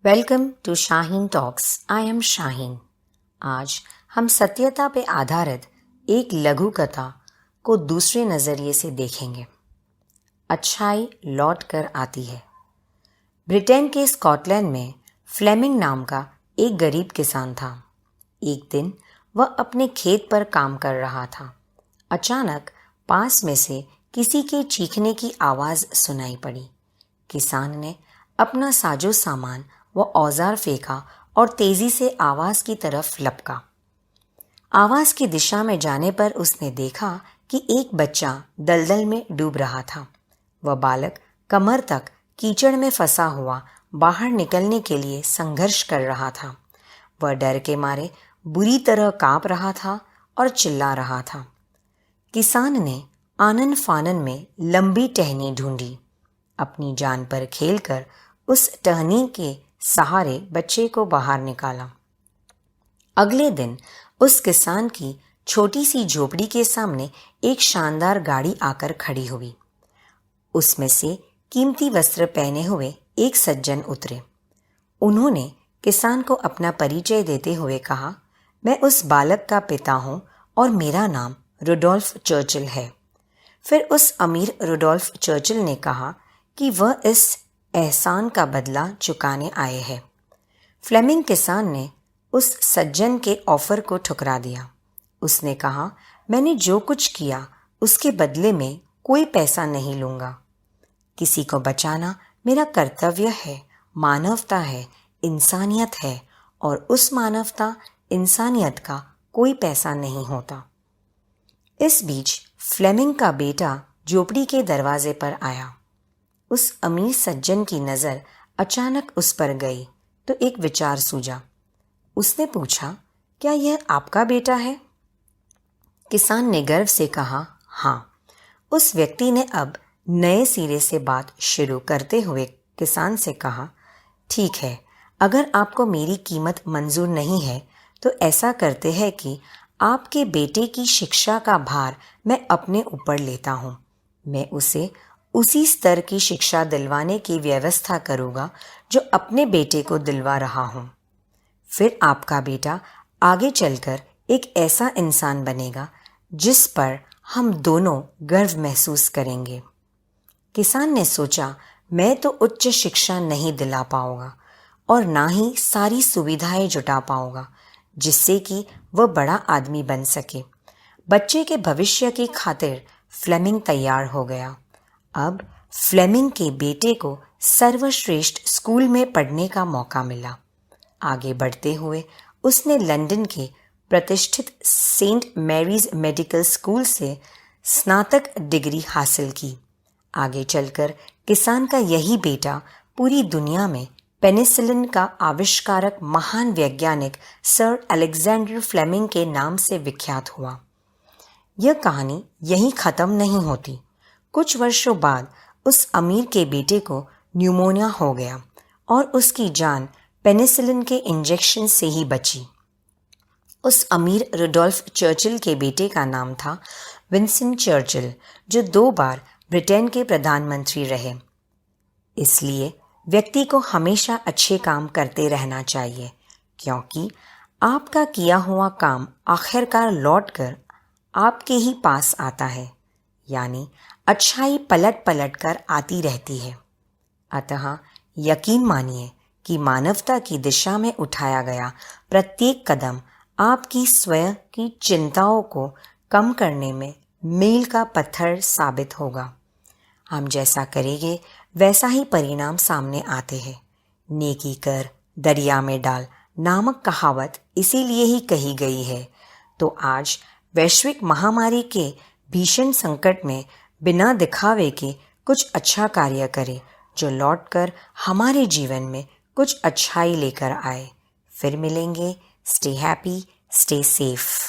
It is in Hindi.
Welcome to Shaheen talks. I am Shaheen. आज हम सत्यता पे आधारित एक लघु कथा को दूसरे नज़रिए से देखेंगे। अच्छाई लौट कर आती है। ब्रिटेन के स्कॉटलैंड में फ्लेमिंग नाम का एक गरीब किसान था। एक दिन वह अपने खेत पर काम कर रहा था। अचानक पास में से किसी के चीखने की आवाज़ सुनाई पड़ी। किसान ने अपना साजो सामान वो औजार फेंका और तेजी से आवाज की तरफ लपका। आवाज की दिशा में जाने पर उसने देखा कि एक बच्चा दलदल में डूब रहा था। वह बालक कमर तक कीचड़ में फंसा हुआ बाहर निकलने के लिए संघर्ष कर रहा था। वह डर के मारे बुरी तरह कांप रहा था और चिल्ला रहा था। किसान ने आनन फानन में लंबी टहनी ढूंढी। अपनी जान पर खेलकर उस टहनी के सहारे बच्चे को बाहर निकाला। अगले दिन उस किसान की छोटी सी झोपड़ी के सामने एक शानदार गाड़ी आकर खड़ी हुई। उसमें से कीमती वस्त्र पहने हुए एक सज्जन उतरे। उन्होंने किसान को अपना परिचय देते हुए कहा, मैं उस बालक का पिता हूँ और मेरा नाम रुडोल्फ चर्चिल है। फिर उस अमीर रुडोल्फ चर्चिल ने कहा कि वह इस एहसान का बदला चुकाने आए हैं। फ्लेमिंग किसान ने उस सज्जन के ऑफर को ठुकरा दिया। उसने कहा, मैंने जो कुछ किया उसके बदले में कोई पैसा नहीं लूँगा। किसी को बचाना मेरा कर्तव्य है, मानवता है, इंसानियत है और उस मानवता इंसानियत का कोई पैसा नहीं होता। इस बीच फ्लेमिंग का बेटा झोपड़ी के दरवाजे पर आया। उस अमीर सज्जन की नज़र अचानक उस पर गई तो एक विचार सूझा। उसने पूछा, क्या यह आपका बेटा है? किसान ने गर्व से कहा, हाँ। उस व्यक्ति ने अब नए सिरे से बात शुरू करते हुए किसान से कहा, ठीक है, अगर आपको मेरी कीमत मंजूर नहीं है तो ऐसा करते हैं कि आपके बेटे की शिक्षा का भार मैं अपने ऊपर लेता हूँ। मैं उसे उसी स्तर की शिक्षा दिलवाने की व्यवस्था करूँगा जो अपने बेटे को दिलवा रहा हूँ। फिर आपका बेटा आगे चलकर एक ऐसा इंसान बनेगा जिस पर हम दोनों गर्व महसूस करेंगे। किसान ने सोचा, मैं तो उच्च शिक्षा नहीं दिला पाऊँगा और ना ही सारी सुविधाएं जुटा पाऊँगा जिससे कि वह बड़ा आदमी बन सके। बच्चे के भविष्य की खातिर फ्लेमिंग तैयार हो गया। अब फ्लेमिंग के बेटे को सर्वश्रेष्ठ स्कूल में पढ़ने का मौका मिला। आगे बढ़ते हुए उसने लंदन के प्रतिष्ठित सेंट मैरीज मेडिकल स्कूल से स्नातक डिग्री हासिल की। आगे चलकर किसान का यही बेटा पूरी दुनिया में पेनिसिलिन का आविष्कारक महान वैज्ञानिक सर अलेक्जेंडर फ्लेमिंग के नाम से विख्यात हुआ। यह कहानी यहीं ख़त्म नहीं होती। कुछ वर्षों बाद उस अमीर के बेटे को न्यूमोनिया हो गया और उसकी जान पेनिसिलिन के इंजेक्शन से ही बची। उस अमीर रुडोल्फ चर्चिल के बेटे का नाम था विंस्टन चर्चिल, जो 2 बार ब्रिटेन के प्रधानमंत्री रहे। इसलिए व्यक्ति को हमेशा अच्छे काम करते रहना चाहिए, क्योंकि आपका किया हुआ काम आखिरकार लौटकर आपके ही पास आता है। यानी अच्छाई पलट पलट कर आती रहती है। अतः यकीन मानिए कि मानवता की दिशा में उठाया गया प्रत्येक कदम आपकी स्वयं की चिंताओं को कम करने में मील का पत्थर साबित होगा। हम जैसा करेंगे वैसा ही परिणाम सामने आते हैं। नेकी कर दरिया में डाल नामक कहावत इसीलिए ही कही गई है। तो आज वैश्विक महामारी के भीषण संकट में बिना दिखावे के कुछ अच्छा कार्य करें जो लौटकर हमारे जीवन में कुछ अच्छाई लेकर आए। फिर मिलेंगे। Stay happy, stay safe.